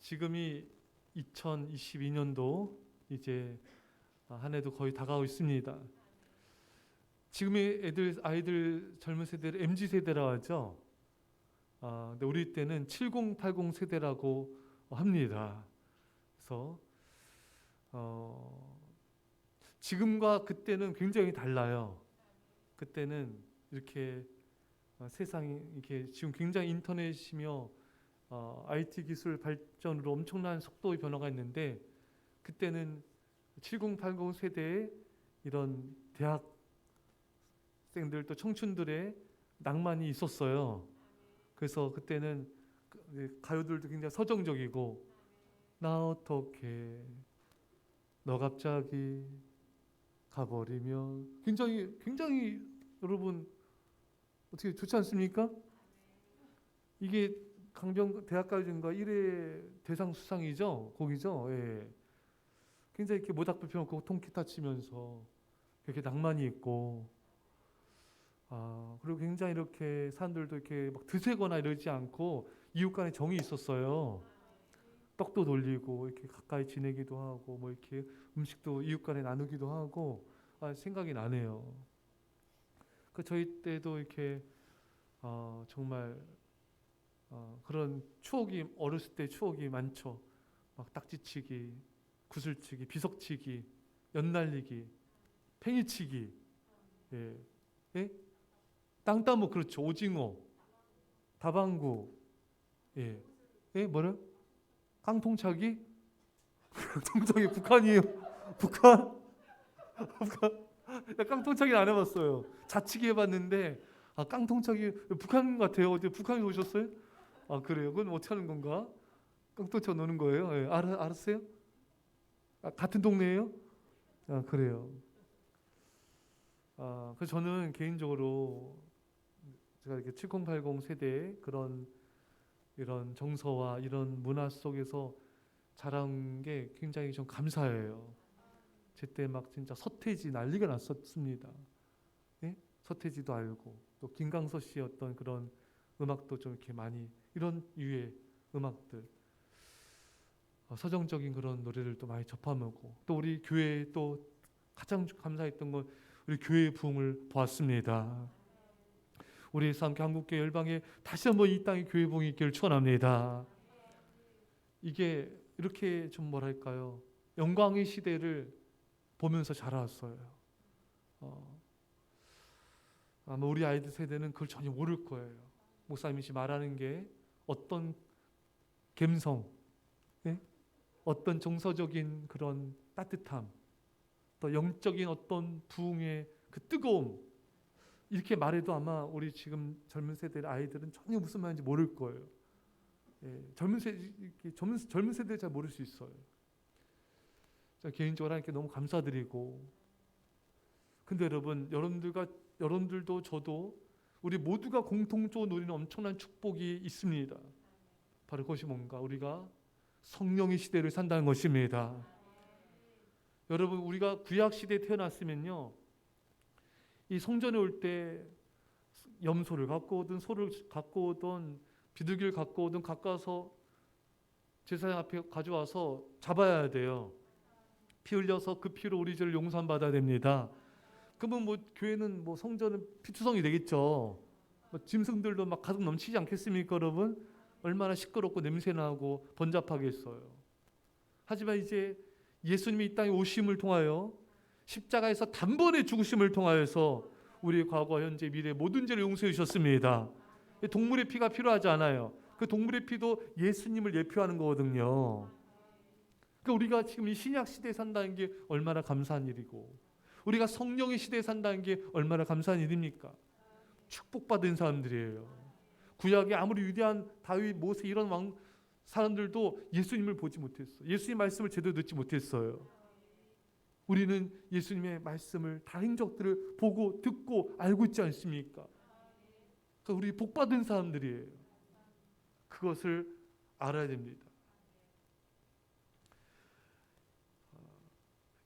지금이 2022년도 이제 한 해도 거의 다가오고 있습니다. 지금의 아이들 젊은 세대를 MZ 세대라고 하죠. 근데 우리 때는 7080 세대라고 합니다. 그래서 지금과 그때는 굉장히 달라요. 그때는 이렇게 세상이 이렇게 지금 굉장히 인터넷이며 IT 기술 발전으로 엄청난 속도의 변화가 있는데, 그때는 7080 세대의 이런 대학생들 또 청춘들의 낭만이 있었어요. 그래서 그때는 가요들도 굉장히 서정적이고, 나 어떻게 너 갑자기 가버리면, 굉장히 여러분 어떻게 좋지 않습니까? 이게 대학가요제인가 1회 대상 수상이죠, 곡이죠. 예. 굉장히 이렇게 모닥불 펴놓고 통기타 치면서 이렇게 낭만이 있고, 그리고 굉장히 이렇게 사람들도 이렇게 막 드세거나 이러지 않고 이웃 간에 정이 있었어요. 떡도 돌리고 이렇게 가까이 지내기도 하고, 뭐 이렇게 음식도 이웃 간에 나누기도 하고, 생각이 나네요. 저희 때도 이렇게 정말 그런 추억이, 어렸을 때 추억이 많죠. 막 딱지치기, 구슬치기, 비석치기, 연날리기, 팽이치기, 예, 예? 땅따먹, 그렇죠. 오징어, 다방구, 예, 예, 뭐래? 깡통차기? 깡통차기 북한이에요. 북한? 북한? 나 깡통차기 안 해봤어요. 자치기 해봤는데, 깡통차기 북한 같아요. 어제 북한에서 오셨어요? 그래요? 그건 어떻게 하는 건가? 깡통차 노는 거예요? 예, 알았어요? 같은 동네예요? 그래요. 그래서 저는 개인적으로 제가 이렇게 7080 세대의 이런 정서와 이런 문화 속에서 자란 게 굉장히 좀 감사해요. 제때 막 진짜 서태지 난리가 났었습니다. 예? 서태지도 알고, 또 김광석 씨의 어떤 그런 음악도 좀 이렇게 많이, 이런 유의 음악들, 서정적인 그런 노래들도 많이 접하고, 또 우리 교회에 또 가장 감사했던 건 우리 교회의 부흥을 보았습니다. 우리 함께 한국교회 열방에 다시 한번 이 땅에 교회 부흥이 있기를 축원합니다. 이게 이렇게 좀 뭐랄까요, 영광의 시대를 보면서 자라왔어요. 아마 우리 아이들 세대는 그걸 전혀 모를 거예요. 목사님이 말하는 게 어떤 감성, 예? 어떤 정서적인 그런 따뜻함, 또 영적인 어떤 부흥의 그 뜨거움, 이렇게 말해도 아마 우리 지금 젊은 세대 아이들은 전혀 무슨 말인지 모를 거예요. 예, 젊은 세대 잘 모를 수 있어요. 개인적으로 하나님께 너무 감사드리고, 근데 여러분들도 저도 우리 모두가 공통적으로 누리는 엄청난 축복이 있습니다. 바로 그것이 뭔가, 우리가 성령의 시대를 산다는 것입니다. 여러분, 우리가 구약 시대에 태어났으면요, 이 성전에 올 때 염소를 갖고 오든 소를 갖고 오든 비둘기를 갖고 오든 가까워서 제사장 앞에 가져와서 잡아야 돼요. 피 흘려서 그 피로 우리 죄를 용서함 받아야 됩니다. 그러면 뭐 교회는 뭐 성전은 피투성이 되겠죠. 짐승들도 막 가득 넘치지 않겠습니까, 여러분? 얼마나 시끄럽고 냄새나고 번잡하겠어요. 하지만 이제 예수님이 이 땅에 오심을 통하여 십자가에서 단번에 죽으심을 통하여서 우리의 과거, 현재, 미래 모든 죄를 용서해 주셨습니다. 동물의 피가 필요하지 않아요. 그 동물의 피도 예수님을 예표하는 거거든요. 그러니까 우리가 지금 이 신약 시대에 산다는 게 얼마나 감사한 일이고, 우리가 성령의 시대에 산다는 게 얼마나 감사한 일입니까? 축복받은 사람들이에요. 구약에 아무리 위대한 다윗, 모세 이런 사람들도 예수님을 보지 못했어요. 예수님 말씀을 제대로 듣지 못했어요. 우리는 예수님의 말씀을, 다 행적들을 보고 듣고 알고 있지 않습니까? 그러니까 우리 복받은 사람들이에요. 그것을 알아야 됩니다.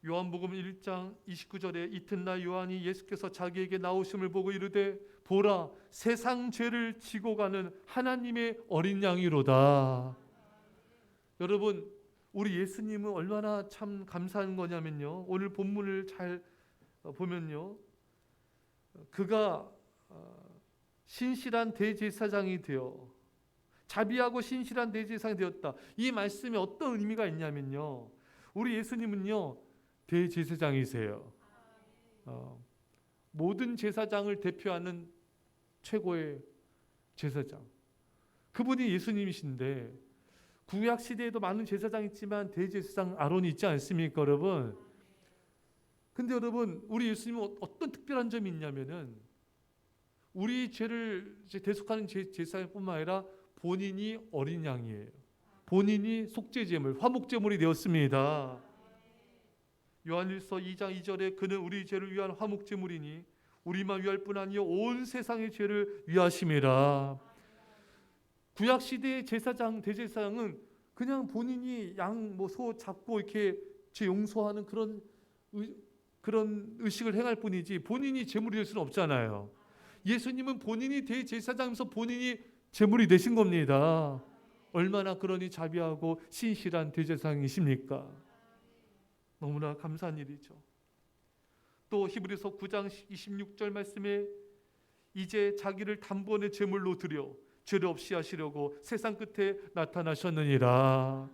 요한복음 1장 29절에 이튿날 요한이 예수께서 자기에게 나오심을 보고 이르되 보라, 세상 죄를 지고 가는 하나님의 어린 양이로다. 여러분, 우리 예수님은 얼마나 참 감사한 거냐면요, 오늘 본문을 잘 보면요, 그가 신실한 대제사장이 되어 자비하고 신실한 대제사장이 되었다. 이 말씀에 어떤 의미가 있냐면요, 우리 예수님은요 대제사장이세요. 모든 제사장을 대표하는 최고의 제사장, 그분이 예수님이신데, 구약 시대에도 많은 제사장이 있지만 대제사장 아론이 있지 않습니까, 여러분? 근데 여러분, 우리 예수님은 어떤 특별한 점이 있냐면은, 우리 죄를 대속하는 제사장뿐만 아니라 본인이 어린 양이에요. 본인이 속죄제물, 화목제물이 되었습니다. 요한일서 2장 2절에 그는 우리 죄를 위한 화목제물이니 우리만 위할 뿐 아니요 온 세상의 죄를 위하심이라. 구약 시대의 제사장, 대제사장은 그냥 본인이 양, 소 잡고 이렇게 죄 용서하는 그런 의식을 행할 뿐이지 본인이 제물이 될 수는 없잖아요. 예수님은 본인이 대제사장이면서 본인이 제물이 되신 겁니다. 얼마나 그러니 자비하고 신실한 대제사장이십니까? 너무나 감사한 일이죠. 또 히브리서 9장 26절 말씀에 이제 자기를 단번에 제물로 드려 죄를 없이 하시려고 세상 끝에 나타나셨느니라.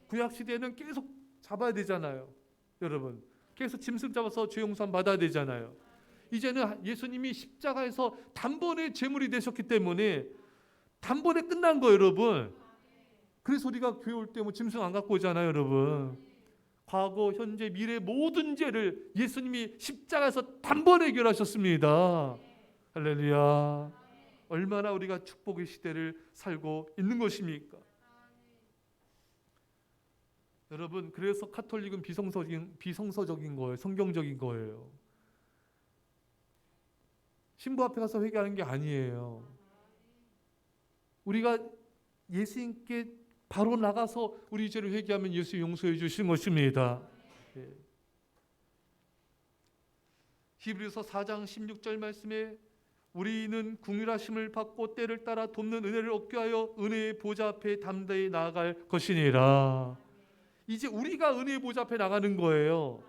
구약 시대에는 계속 잡아야 되잖아요, 여러분. 계속 짐승 잡아서 죄 용서 받아야 되잖아요. 이제는 예수님이 십자가에서 단번에 제물이 되셨기 때문에 단번에 끝난 거예요, 여러분. 그래서 우리가 교회 올 때 짐승 안 갖고 오잖아요, 여러분. 과거, 현재, 미래 모든 죄를 예수님이 십자가에서 단번에 해결하셨습니다. 할렐루야. 얼마나 우리가 축복의 시대를 살고 있는 것입니까? 여러분, 그래서 카톨릭은 비성서적인 거예요. 성경적인 거예요. 신부 앞에 가서 회개하는 게 아니에요. 우리가 예수님께 바로 나가서 우리 죄를 회개하면 예수 용서해 주신 것입니다. 예. 히브리서 4장 16절 말씀에 우리는 긍휼하심을 받고 때를 따라 돕는 은혜를 얻게 하여 은혜의 보좌 앞에 담대히 나아갈 것이니라. 이제 우리가 은혜의 보좌 앞에 나가는 거예요.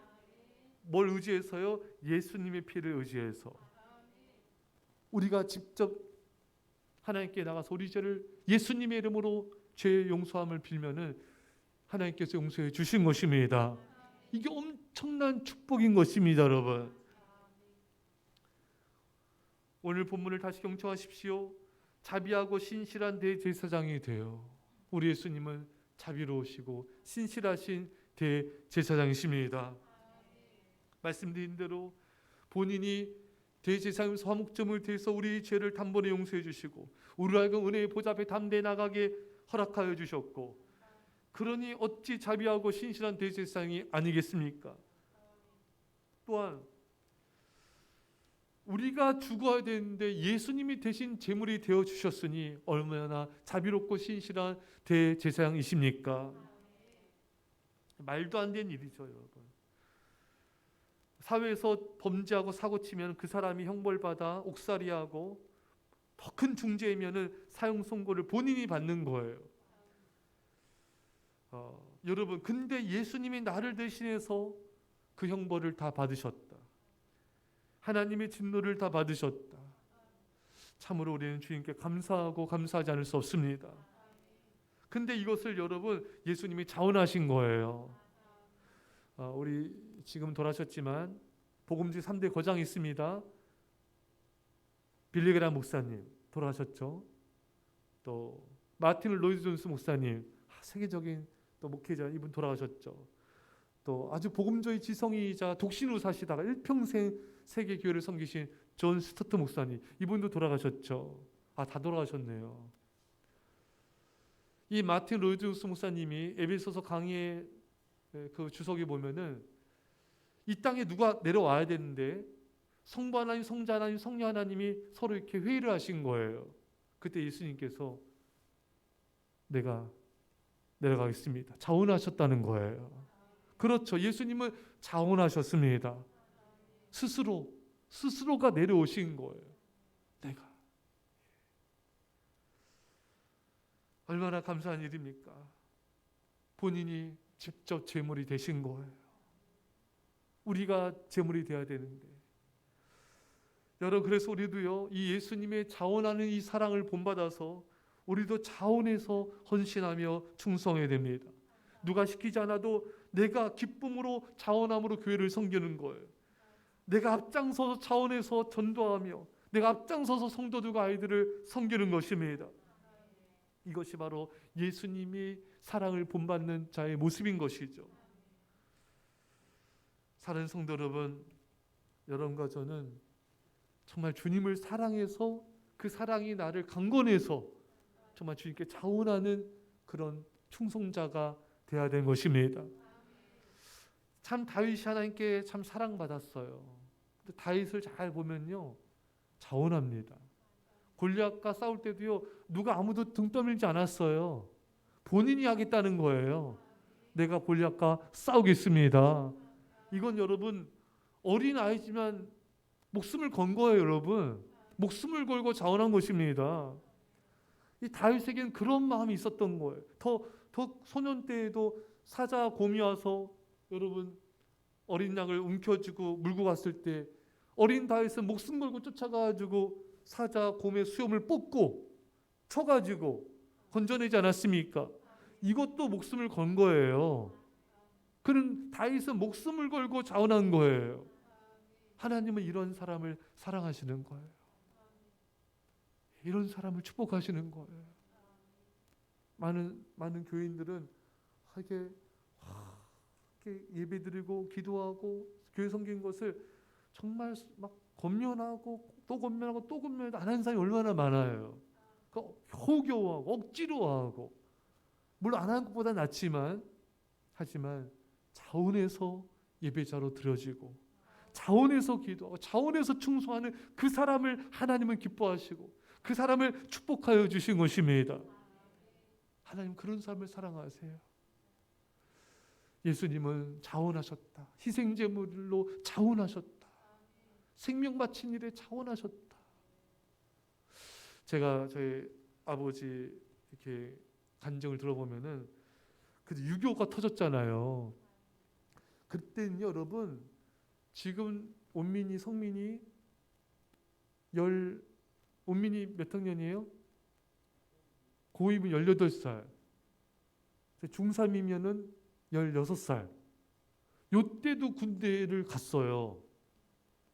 뭘 의지해서요? 예수님의 피를 의지해서. 우리가 직접 하나님께 나가서 우리 죄를 예수님의 이름으로 죄 용서함을 빌면은 하나님께서 용서해 주신 것입니다. 이게 엄청난 축복인 것입니다, 여러분. 오늘 본문을 다시 경청하십시오. 자비하고 신실한 대제사장이 되어. 우리 예수님은 자비로우시고 신실하신 대제사장이십니다. 말씀드린 대로 본인이 대제사장에서 화목제물을 드려서 우리 죄를 단번에 용서해 주시고 우리로 하여금 은혜의 보좌 앞에 담대히 나가게 허락하여 주셨고, 그러니 어찌 자비하고 신실한 대제사장이 아니겠습니까? 또한 우리가 죽어야 되는데 예수님이 대신 제물이 되어 주셨으니 얼마나 자비롭고 신실한 대제사장이십니까? 말도 안 되는 일이죠, 여러분. 사회에서 범죄하고 사고치면 그 사람이 형벌받아 옥살이하고 더 큰 중죄이면은 사형 선고를 본인이 받는 거예요. 여러분, 근데 예수님이 나를 대신해서 그 형벌을 다 받으셨다. 하나님의 진노를 다 받으셨다. 참으로 우리는 주님께 감사하고 감사하지 않을 수 없습니다. 근데 이것을 여러분 예수님이 자원하신 거예요. 우리 지금 돌아가셨지만 복음주의 3대 거장이 있습니다. 빌리그람 목사님 돌아가셨죠. 또 마틴 로이드 존스 목사님, 세계적인 또 목회자, 이분 돌아가셨죠. 또 아주 복음주의 지성이자 독신으로 사시다가 일평생 세계 교회를 섬기신 존 스토트 목사님, 이분도 돌아가셨죠. 다 돌아가셨네요. 이 마틴 로이드 존스 목사님이 에베소서 강의의 그 주석에 보면은 이 땅에 누가 내려와야 되는데 성부 하나님, 성자 하나님, 성령 하나님이 서로 이렇게 회의를 하신 거예요. 그때 예수님께서 내가 내려가겠습니다. 자원하셨다는 거예요. 그렇죠. 예수님은 자원하셨습니다. 스스로가 내려오신 거예요. 내가. 얼마나 감사한 일입니까? 본인이 직접 제물이 되신 거예요. 우리가 제물이 돼야 되는데, 여러분, 그래서 우리도요, 이 예수님의 자원하는 이 사랑을 본받아서 우리도 자원해서 헌신하며 충성해야 됩니다. 누가 시키지 않아도 내가 기쁨으로 자원함으로 교회를 섬기는 거예요. 내가 앞장서서 자원해서 전도하며 내가 앞장서서 성도들과 아이들을 섬기는 것입니다. 이것이 바로 예수님이 사랑을 본받는 자의 모습인 것이죠. 사랑하는 성도 여러분, 여러분과 저는 정말 주님을 사랑해서 그 사랑이 나를 강건해서 정말 주님께 자원하는 그런 충성자가 되어야 되는 것입니다. 참 다윗이 하나님께 참 사랑받았어요. 근데 다윗을 잘 보면요, 자원합니다. 골리앗과 싸울 때도요, 누가 아무도 등 떠밀지 않았어요. 본인이 하겠다는 거예요. 내가 골리앗과 싸우겠습니다. 이건 여러분 어린 아이지만 목숨을 건 거예요. 여러분 목숨을 걸고 자원한 것입니다. 이 다윗에게는 그런 마음이 있었던 거예요. 더 소년 때에도 사자 곰이 와서 여러분 어린 양을 움켜쥐고 물고 갔을 때 어린 다윗은 목숨 걸고 쫓아가지고 사자 곰의 수염을 뽑고 쳐가지고 건져내지 않았습니까? 이것도 목숨을 건 거예요. 그는 다윗은 목숨을 걸고 자원한 거예요. 하나님은 이런 사람을 사랑하시는 거예요. 이런 사람을 축복하시는 거예요. 많은 교인들은 이렇게 예배드리고 기도하고 교회 섬긴 것을 정말 막 권면하고 또 권면하고 또 권면하고 안 하는 사람이 얼마나 많아요. 호교하고 억지로 하고, 물론 안 하는 것보다 낫지만, 하지만 자원해서 예배자로 드려지고 자원해서 기도하고 자원해서 충성하는 그 사람을 하나님은 기뻐하시고 그 사람을 축복하여 주신 것입니다. 하나님 그런 사람을 사랑하세요. 예수님은 자원하셨다. 희생제물로 자원하셨다. 생명 바친 일에 자원하셨다. 제가 저희 아버지 이렇게 간증을 들어보면은 그때 6.25가 터졌잖아요. 그때는 여러분 지금 온민이 성민이 온민이 몇 학년이에요? 고2면 18살, 중3이면은 16살. 요때도 군대를 갔어요.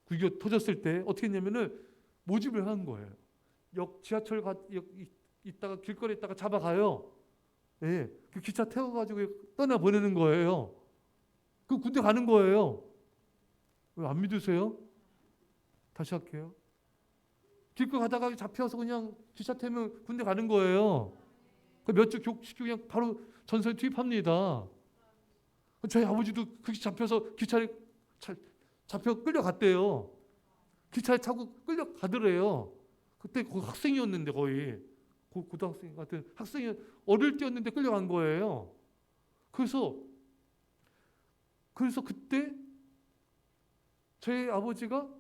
6.25 터졌을 때 어떻게 했냐면은 모집을 한 거예요. 지하철 있다가 길거리 있다가 잡아가요. 예, 그 기차 태워가지고 떠나 보내는 거예요. 그 군대 가는 거예요. 왜 안 믿으세요? 다시 할게요. 길거리 가다가 잡혀서 그냥 기차 태우면 군대 가는 거예요. 몇 주 교육시키고 그냥 바로 전선에 투입합니다. 저희 아버지도 그 잡혀서 기차에 잡혀 끌려갔대요. 기차에 타고 끌려가더래요. 그때 학생이었는데 거의 고등학생 같은 학생이 어릴 때였는데 끌려간 거예요. 그래서 그때 저희 아버지가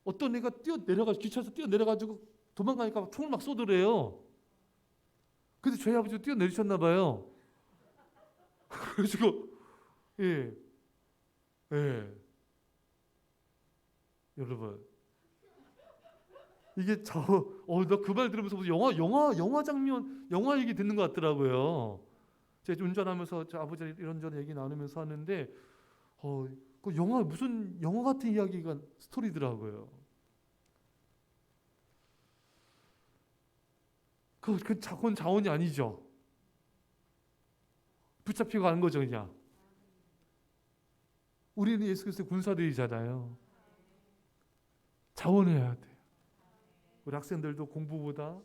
어떤 애가 기차에서 뛰어내려가지고 도망가니까 총을 막 쏘더래요. 근데 저희 아버지가 뛰어내리셨나 봐요. 그래가지고 예. 여러분 이게 나 그 말 들으면서 영화 장면, 영화 얘기 듣는 것 같더라고요. 제가 운전하면서 저 아버지 이런저런 얘기 나누면서 하는데 그 무슨 영화 같은 이야기가 스토리더라고요. 그건 자원이 아니죠. 붙잡히고 가는 거죠, 그냥. 우리는 예수 그리스도의 군사들이잖아요. 자원해야 돼요. 우리 학생들도 공부보다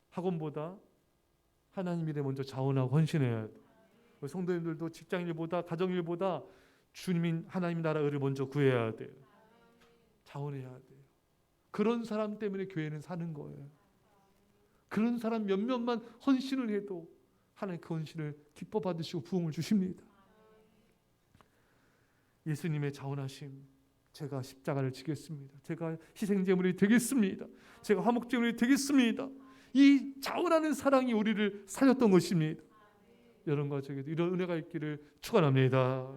학원보다 하나님 일에 먼저 자원하고 헌신해야 돼요. 우리 성도님들도 직장일보다 가정일보다 주님 하나님 나라 의를 먼저 구해야 돼요. 자원해야 돼요. 그런 사람 때문에 교회는 사는 거예요. 그런 사람 몇몇만 헌신을 해도 하나님 그 헌신을 기뻐 받으시고 부흥을 주십니다. 예수님의 자원하심, 제가 십자가를 지겠습니다. 제가 희생제물이 되겠습니다. 제가 화목제물이 되겠습니다. 이 자원하는 사랑이 우리를 살렸던 것입니다. 여러분과 저에게도 이런 은혜가 있기를 축원합니다.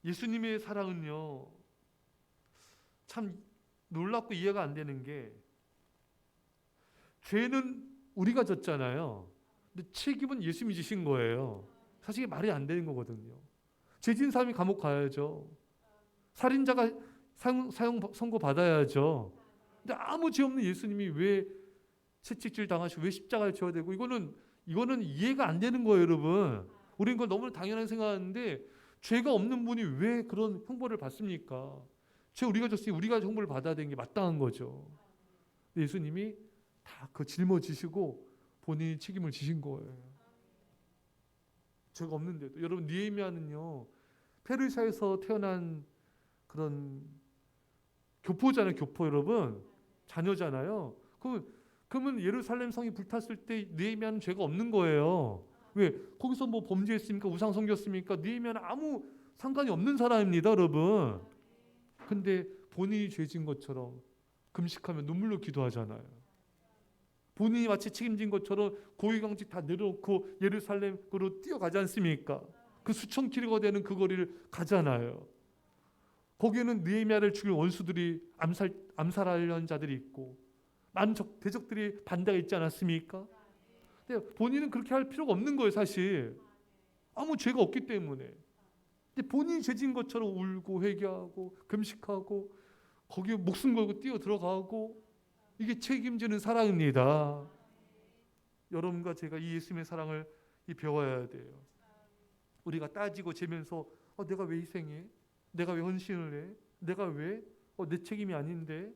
예수님의 사랑은요, 참 놀랍고 이해가 안 되는 게, 죄는 우리가 졌잖아요. 근데 책임은 예수님이 지신 거예요. 사실 이게 말이 안 되는 거거든요. 죄진 사람이 감옥 가야죠. 살인자가 사형 선고 받아야죠. 근데 아무 죄 없는 예수님이 왜 채찍질 당하시고 왜 십자가를 져야 되고, 이거는 이해가 안 되는 거예요, 여러분. 우리는 그걸 너무 당연하게 생각하는데, 죄가 없는 분이 왜 그런 형벌을 받습니까? 죄 우리가 졌으니 우리가 형벌을 받아야 되는 게 마땅한 거죠. 예수님이 다 그 짊어지시고 본인이 책임을 지신 거예요. 죄가 없는데도. 여러분, 느헤미야는요, 페르시아에서 태어난 그런 교포잖아요. 교포, 여러분. 자녀잖아요. 그러면 예루살렘 성이 불탔을 때 느헤미야는 죄가 없는 거예요. 왜? 거기서 뭐 범죄했습니까? 우상 섬겼습니까? 느헤미야는 아무 상관이 없는 사람입니다, 여러분. 근데 본인이 죄진 것처럼 금식하며 눈물로 기도하잖아요. 본인이 마치 책임진 것처럼 고위강직 다 내려놓고 예루살렘으로 뛰어가지 않습니까? 그 수천 킬로가 되는 그 거리를 가잖아요. 거기에는 느헤미야를 죽일 원수들이 암살하려는 자들이 있고 많은 대적들이 반대가 있지 않았습니까? 근데 본인은 그렇게 할 필요가 없는 거예요, 사실. 아무 죄가 없기 때문에. 근데 본인이 죄진 것처럼 울고 회개하고 금식하고 거기에 목숨 걸고 뛰어 들어가고, 이게 책임지는 사랑입니다. 여러분과 제가 이 예수님의 사랑을 배워야 돼요. 우리가 따지고 재면서 내가 왜 희생해? 내가 왜 헌신을 해? 내가 왜? 내 책임이 아닌데?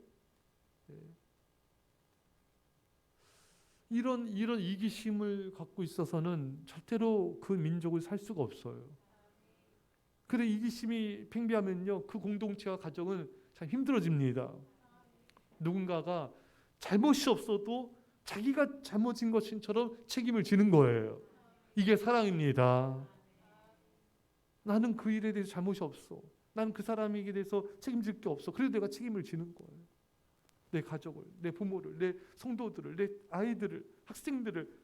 이런 이기심을 갖고 있어서는 절대로 그 민족을 살 수가 없어요. 그래, 이기심이 팽배하면요, 그 공동체와 가정은 참 힘들어집니다. 누군가가 잘못이 없어도 자기가 잘못진 것처럼 책임을 지는 거예요. 이게 사랑입니다. 나는 그 일에 대해서 잘못이 없어. 나는 그 사람에게 대해서 책임질 게 없어. 그래도 내가 책임을 지는 거예요. 내 가족을, 내 부모를, 내 성도들을, 내 아이들을, 학생들을,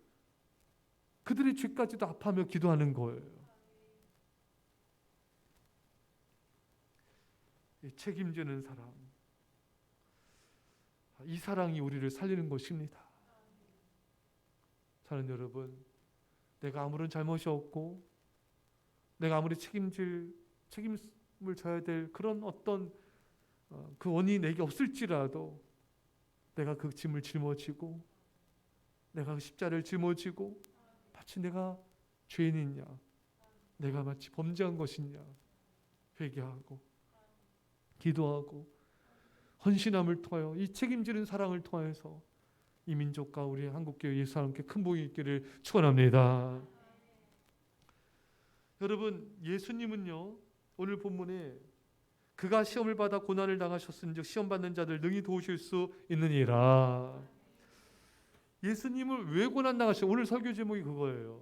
그들의 죄까지도 아파하며 기도하는 거예요. 책임지는 사랑, 이 사랑이 우리를 살리는 것입니다. 저는 여러분, 내가 아무런 잘못이 없고 내가 아무리 책임을 져야 될 그런 어떤 그 원인이 내게 없을지라도 내가 그 짐을 짊어지고 내가 그 십자를 짊어지고 마치 내가 죄인이냐, 내가 마치 범죄한 것이냐 회개하고 기도하고 헌신함을 통하여 이 책임지는 사랑을 통해서 이 민족과 우리 한국교회 예수 하나님께 큰 복이 있기를 축원합니다. 여러분, 예수님은요, 오늘 본문에 그가 시험을 받아 고난을 당하셨은즉 시험 받는 자들 능히 도우실 수 있느니라. 예수님을 왜 고난 당하셨어요? 오늘 설교 제목이 그거예요.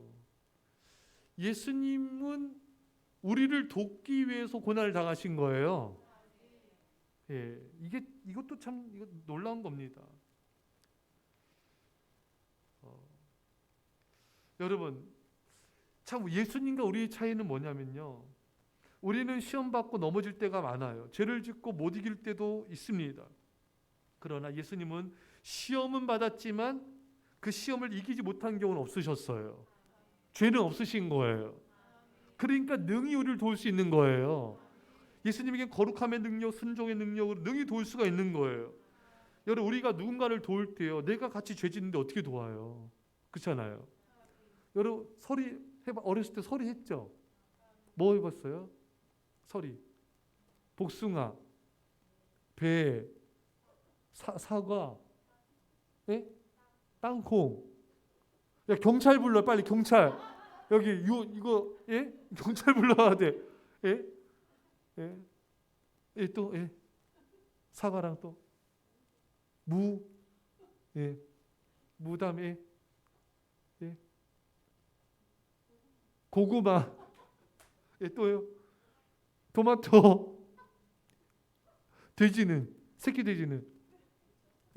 예수님은 우리를 돕기 위해서 고난을 당하신 거예요. 예, 이것도 참 놀라운 겁니다. 여러분, 참 예수님과 우리의 차이는 뭐냐면요, 우리는 시험 받고 넘어질 때가 많아요. 죄를 짓고 못 이길 때도 있습니다. 그러나 예수님은 시험은 받았지만 그 시험을 이기지 못한 경우는 없으셨어요. 죄는 없으신 거예요. 그러니까 능히 우리를 도울 수 있는 거예요. 예수님에게 거룩함의 능력, 순종의 능력으로 능히 도울 수가 있는 거예요. 여러분, 우리가 누군가를 도울 때요, 내가 같이 죄 짓는데 어떻게 도와요? 그렇잖아요. 여러분, 어렸을 때 서리 했죠? 뭐 해봤어요? 서리, 복숭아, 배, 사과, 예? 땅콩. 야, 경찰 불러, 빨리 경찰. 여기 이거 예? 경찰 불러야 돼. 예? 예? 예, 또 예. 사과랑 또 무, 예, 무담에 예, 고구마, 예, 또요, 토마토, 돼지는 새끼 돼지는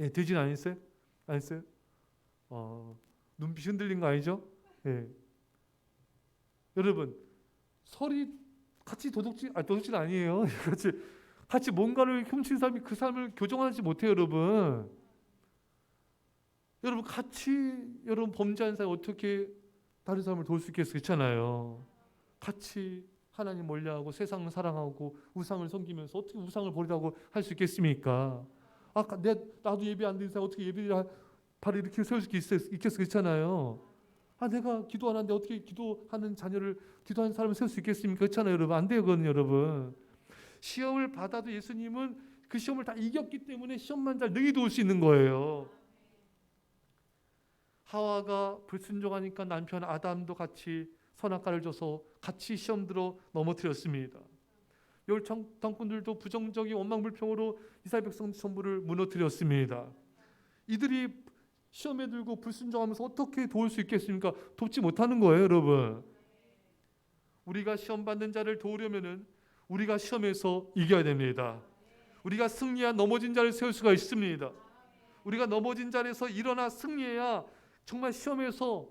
예, 돼지는 안 했어요? 안 했어요? 눈빛이 흔들린 거 아니죠? 예. 여러분 설이 같이 도둑질 아니에요. 같이 뭔가를 훔친 사람이 그 삶을 교정하지 못해요, 여러분. 여러분 같이 여러분 범죄한 사람이 어떻게 다른 사람을 도울 수 있겠어요? 그렇잖아요. 같이 하나님 멀리하고 세상을 사랑하고 우상을 섬기면서 어떻게 우상을 버리라고 할 수 있겠습니까? 나도 예배 안 드는 사람 어떻게 예배를 발을 이렇게 세울 수 있겠어? 그렇잖아요. 내가 기도 안 하는데 어떻게 기도하는 자녀를 기도하는 사람을 세울 수 있겠습니까? 그렇잖아요, 여러분. 안 돼요, 그건 여러분. 시험을 받아도 예수님은 그 시험을 다 이겼기 때문에 시험만 잘 능히 도울 수 있는 거예요. 하와가 불순종하니까 남편 아담도 같이 선악과를 줘서 같이 시험 들어 넘어뜨렸습니다. 율법당꾼들도 부정적인 원망불평으로 이스라엘 백성 전부를 무너뜨렸습니다. 이들이 시험에 들고 불순종하면서 어떻게 도울 수 있겠습니까? 돕지 못하는 거예요, 여러분. 우리가 시험 받는 자를 도우려면은 우리가 시험에서 이겨야 됩니다. 우리가 승리한 넘어진 자를 세울 수가 있습니다. 우리가 넘어진 자리에서 일어나 승리해야 정말 시험에서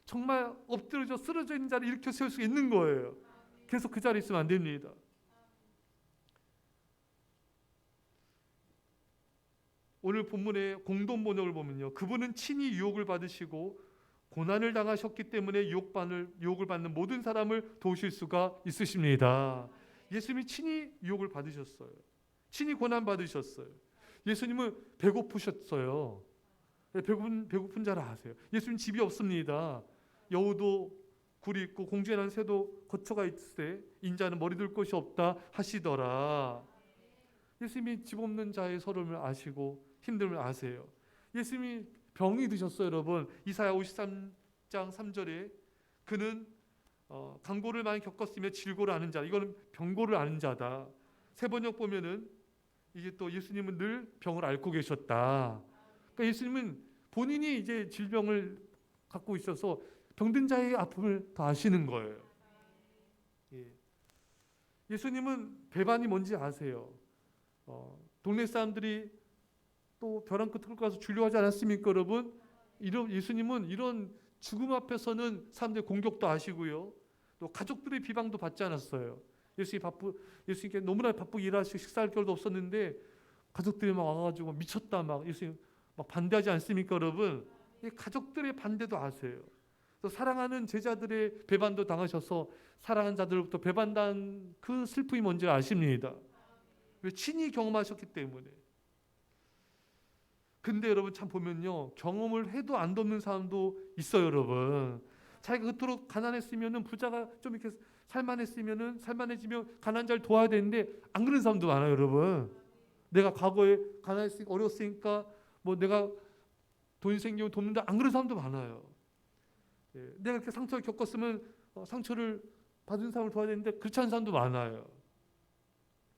정말 엎드려져 쓰러져 있는 자를 일으켜 세울 수 있는 거예요. 계속 그 자리에 있으면 안 됩니다. 오늘 본문의 공동 번역을 보면요, 그분은 친히 유혹을 받으시고 고난을 당하셨기 때문에 유혹을 받는 모든 사람을 도우실 수가 있으십니다. 예수님이 친히 유혹을 받으셨어요. 친히 고난 받으셨어요. 예수님은 배고프셨어요. 배고픈 줄 아세요. 예수님 집이 없습니다. 여우도 굴이 있고 공중에 나는 새도 거처가 있으되 인자는 머리 둘 곳이 없다 하시더라. 예수님이 집 없는 자의 서름을 아시고 힘듦을 아세요. 예수님이 병이 드셨어요, 여러분. 이사야 53장 3절에 그는 강고를 많이 겪었으며 질고를 아는 자. 이거는 병고를 아는 자다. 새 번역 보면은 이게 또 예수님은 늘 병을 앓고 계셨다. 그러니까 예수님은 본인이 이제 질병을 갖고 있어서 병든 자의 아픔을 더 아시는 거예요. 예수님은 배반이 뭔지 아세요. 동네 사람들이 또 벼랑 끝으로 가서 주려하지 않았습니까, 여러분? 예수님은 이런 죽음 앞에서는 사람들의 공격도 아시고요. 또 가족들의 비방도 받지 않았어요. 예수님께 너무나 바쁘게 일하시고 식사할 겨를도 없었는데 가족들이 막 와가지고 미쳤다 막 예수님 막 반대하지 않습니까, 여러분? 가족들의 반대도 아세요. 또 사랑하는 제자들의 배반도 당하셔서 사랑하는 자들로부터 배반당한 그 슬픔이 뭔지 아십니다. 왜? 친히 경험하셨기 때문에. 근데 여러분 참 보면요, 경험을 해도 안 돕는 사람도 있어요, 여러분. 자기가 그토록 가난했으면은 부자가 좀 이렇게 살만해지면 가난한 자를 도와야 되는데 안 그런 사람도 많아요, 여러분. 내가 과거에 가난했으니까 어려웠으니까 뭐 내가 돈이 생기면 돕는다, 안 그런 사람도 많아요. 내가 이렇게 상처를 겪었으면 상처를 받은 사람을 도와야 되는데 그렇지 않은 사람도 많아요.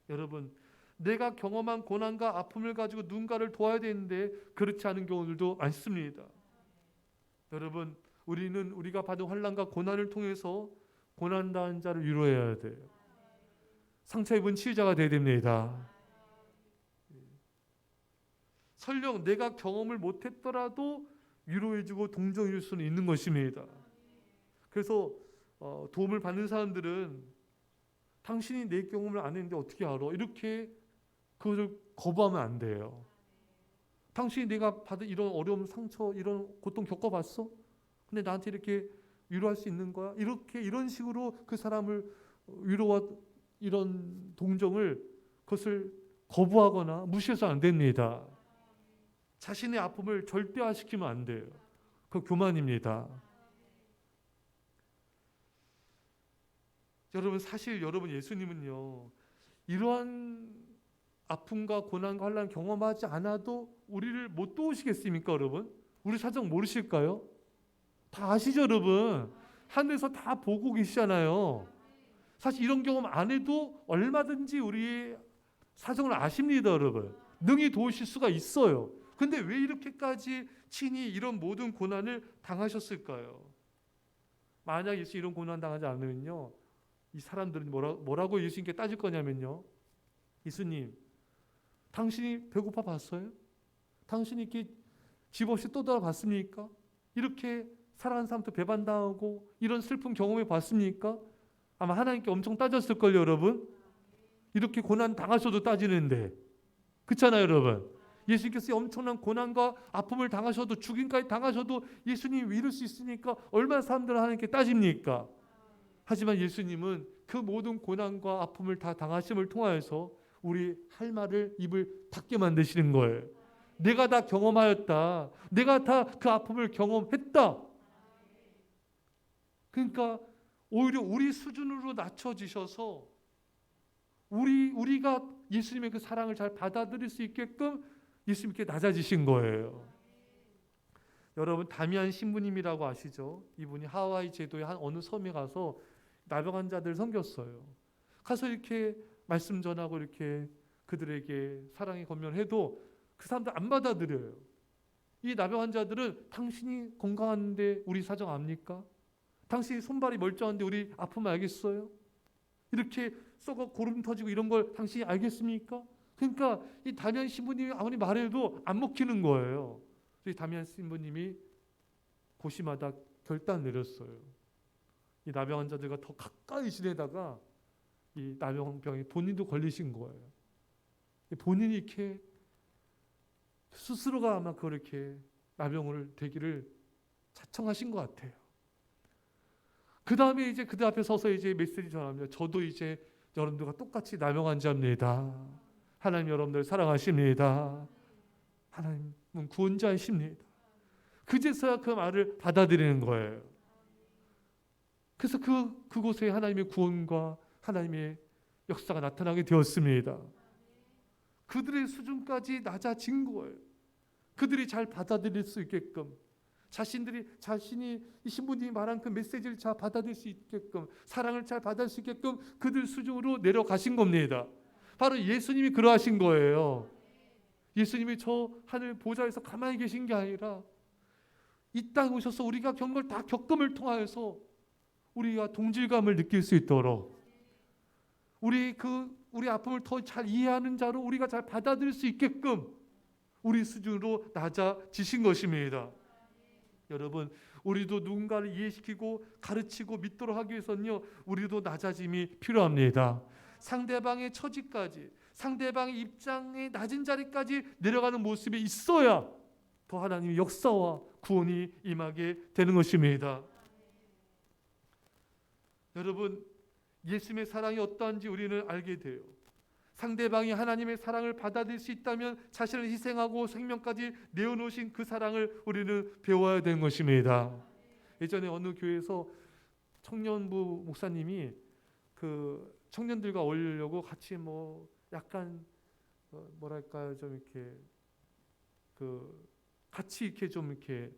여러분, 내가 경험한 고난과 아픔을 가지고 누군가를 도와야 되는데 그렇지 않은 경우들도 많습니다. 여러분, 우리는 우리가 받은 환난과 고난을 통해서 고난당한 자를 위로해야 돼요. 상처 입은 치유자가 되어야 됩니다. 설령 내가 경험을 못했더라도 위로해주고 동정해줄 수는 있는 것입니다. 그래서 도움을 받는 사람들은 당신이 내 경험을 안 했는데 어떻게 알아? 이렇게 그것을 거부하면 안 돼요. 당신이 내가 받은 이런 어려움, 상처, 이런 고통 겪어봤어? 근데 나한테 이렇게 위로할 수 있는 거야? 이런 식으로 그 사람을 위로와 이런 동정을 그것을 거부하거나 무시해서 안 됩니다. 자신의 아픔을 절대화시키면 안 돼요. 그거 교만입니다. 여러분, 사실 여러분 예수님은요, 이러한 아픔과 고난과 환난 경험하지 않아도 우리를 못 도우시겠습니까, 여러분? 우리 사정 모르실까요? 다 아시죠, 여러분? 하늘에서 다 보고 계시잖아요. 사실 이런 경험 안 해도 얼마든지 우리의 사정을 아십니다, 여러분. 능히 도우실 수가 있어요. 근데 왜 이렇게까지 친히 이런 모든 고난을 당하셨을까요? 만약 예수 이런 고난 당하지 않으면요, 이 사람들은 뭐라고 예수님께 따질 거냐면요, 예수님, 당신이 배고파 봤어요? 당신이 이렇게 집 없이 떠돌아봤습니까? 이렇게 사랑하는 사람도 배반당하고 이런 슬픈 경험해 봤습니까? 아마 하나님께 엄청 따졌을걸요, 여러분. 이렇게 고난 당하셔도 따지는데, 그렇잖아요, 여러분. 예수님께서 엄청난 고난과 아픔을 당하셔도, 죽임까지 당하셔도 예수님이 이룰 수 있으니까 얼마나 사람들은 하나님께 따집니까? 하지만 예수님은 그 모든 고난과 아픔을 다 당하심을 통하여서 우리 할 말을 입을 닫게 만드시는 거예요. 내가 다 경험하였다. 내가 다 그 아픔을 경험했다. 그러니까 오히려 우리 수준으로 낮춰지셔서 우리가 예수님의 그 사랑을 잘 받아들일 수 있게끔 예수님께 낮아지신 거예요. 여러분, 다미안 신부님이라고 아시죠? 이분이 하와이 제도의 한 어느 섬에 가서 나병 환자들 섬겼어요. 가서 이렇게 말씀 전하고 이렇게 그들에게 사랑의 권면해도 그 사람들 안 받아들여요. 이 나병 환자들은 당신이 건강한데 우리 사정 압니까? 당신이 손발이 멀쩡한데 우리 아픔 알겠어요? 이렇게 썩어 고름 터지고 이런 걸 당신이 알겠습니까? 그러니까 이 다미안 신부님이 아무리 말해도 안 먹히는 거예요. 그래서 다미안 신부님이 고시마다 결단 내렸어요. 이 나병 환자들과 더 가까이 지내다가 이 나병병에 본인도 걸리신 거예요. 본인이 이렇게 스스로가 아마 그렇게 나병을 되기를 자청하신 것 같아요. 그 다음에 이제 그들 앞에 서서 이제 메시지 전합니다. 저도 이제 여러분들과 똑같이 나병 환자입니다. 하나님 여러분들 사랑하십니다. 하나님은 구원자이십니다. 그제서야 그 말을 받아들이는 거예요. 그래서 그곳에 하나님의 구원과 하나님의 역사가 나타나게 되었습니다. 그들의 수준까지 낮아진 거예요. 그들이 잘 받아들일 수 있게끔, 자신이 이 신부님이 말한 그 메시지를 잘 받아들일 수 있게끔, 사랑을 잘 받아들일 수 있게끔 그들 수준으로 내려가신 겁니다. 바로 예수님이 그러하신 거예요. 예수님이 저 하늘 보좌에서 가만히 계신 게 아니라 이 땅에 오셔서 우리가 겪은 걸 다 겪음을 통하여서 우리가 동질감을 느낄 수 있도록, 우리 아픔을 더 잘 이해하는 자로 우리가 잘 받아들일 수 있게끔 우리 수준으로 낮아지신 것입니다. 여러분, 우리도 누군가를 이해시키고 가르치고 믿도록 하기 위해서는요, 우리도 낮아짐이 필요합니다. 상대방의 처지까지, 상대방의 입장의 낮은 자리까지 내려가는 모습이 있어야 더 하나님의 역사와 구원이 임하게 되는 것입니다. 여러분, 예수님의 사랑이 어떠한지 우리는 알게 돼요. 상대방이 하나님의 사랑을 받아들일 수 있다면 자신을 희생하고 생명까지 내어놓으신 그 사랑을 우리는 배워야 되는 것입니다. 예전에 어느 교회에서 청년부 목사님이 그 청년들과 어울리려고 같이 약간 뭐랄까요, 좀 이렇게 같이 이렇게 좀 이렇게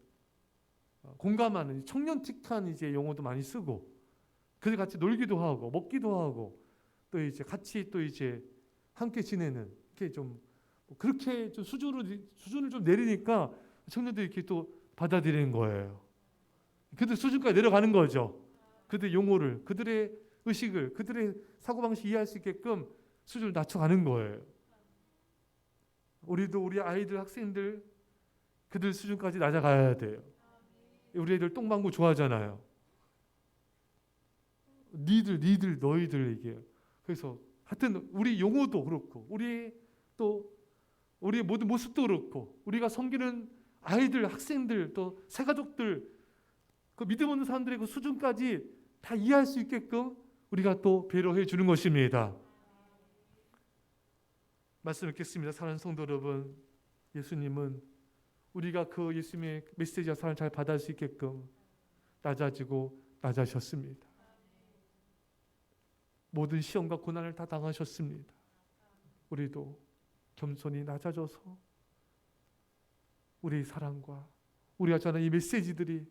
공감하는 청년틱한 이제 용어도 많이 쓰고, 그들 같이 놀기도 하고 먹기도 하고 또 이제 같이 또 이제 함께 지내는, 이렇게 좀 그렇게 좀 수준을 좀 내리니까 청년들이 이렇게 또 받아들이는 거예요. 그들 수준까지 내려가는 거죠. 그들의 용어를, 그들의 의식을, 그들의 사고방식 이해할 수 있게끔 수준을 낮춰가는 거예요. 우리도 우리 아이들, 학생들 그들 수준까지 낮아가야 돼요. 우리 애들 똥방구 좋아하잖아요. 니들 너희들 얘기해요. 그래서 하여튼 우리 용어도 그렇고 우리의 모든 모습도 그렇고 우리가 섬기는 아이들, 학생들, 또 새가족들, 그 믿음 없는 사람들의 그 수준까지 다 이해할 수 있게끔 우리가 또 배려해 주는 것입니다. 말씀 읽겠습니다. 사랑하는 성도 여러분, 예수님은 우리가 그 예수님의 메시지와 사랑을 잘 받아들 수 있게끔 낮아지고 낮아졌습니다. 모든 시험과 고난을 다 당하셨습니다. 우리도 겸손히 낮아져서 우리의 사랑과 우리가 전하는 이 메시지들이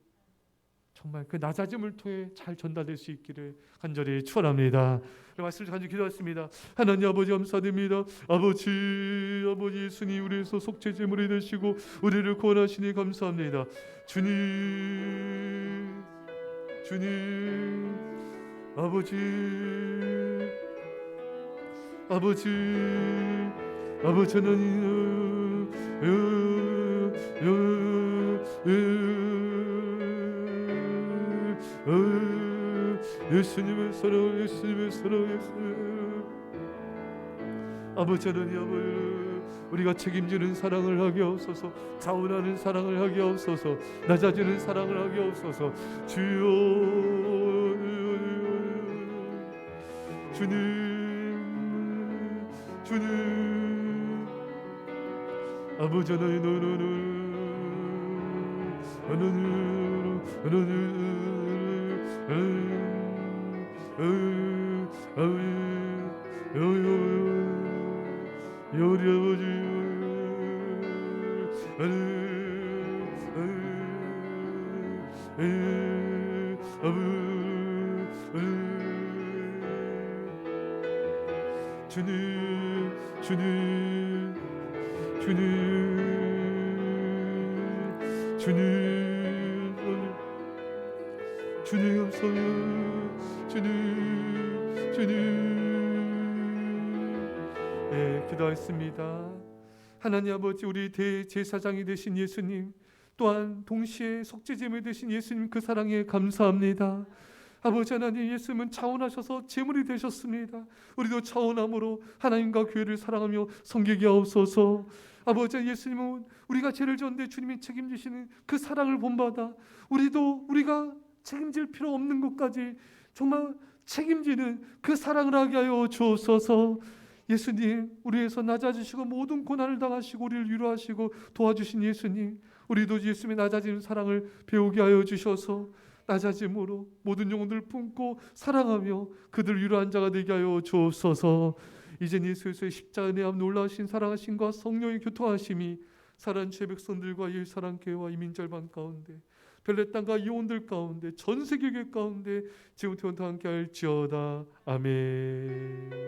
정말 그 낮아짐을 통해 잘 전달될 수 있기를 간절히 축원합니다. 말씀을 간절히 기도했습니다. 하나님 아버지 감사드립니다. 아버지 예수님 우리에서 속죄제물이 되시고 우리를 구원하시니 감사합니다. 주님 아버지 하나님 예수님의 사랑, 예수님의 사랑, 예수님. 아버지 하나님, 우리가 책임지는 사랑을 하게 하옵소서. 자원하는 사랑을 하게 하옵소서. 낮아지는 사랑을 하게 하옵소서. 주여, 주님, 주님. 아버지 하나님, 주님, 주님, 주님, 주님, 주님 감사해요. 주님, 주님. 네, 기도하겠습니다. 하나님 아버지, 우리 대제사장이 되신 예수님, 또한 동시에 속죄제물 되신 예수님, 그 사랑에 감사합니다. 아버지 하나님, 예수님은 차원하셔서 제물이 되셨습니다. 우리도 차원함으로 하나님과 교회를 사랑하며 섬기게 하옵소서. 아버지, 예수님은 우리가 죄를 졌는데 주님이 책임지시는 그 사랑을 본받아 우리도 우리가 책임질 필요 없는 것까지 정말 책임지는 그 사랑을 하게 하여 주옵소서. 예수님, 우리에서 낮아지시고 모든 고난을 당하시고 우리를 위로하시고 도와주신 예수님, 우리도 예수님의 낮아지는 사랑을 배우게 하여 주셔서 낮아짐으로 모든 영혼들을 품고 사랑하며 그들 위로한 자가 되게 하여 주옵소서. 이제 예수의 십자가의 내암 놀라우신 사랑하심과 성령의 교통하심이 사랑하는 죄 백성들과 예사랑교회와 이민절반 가운데, 별내 땅과 영혼들 가운데, 전 세계교회 가운데 지금부터 함께 할지어다. 아멘.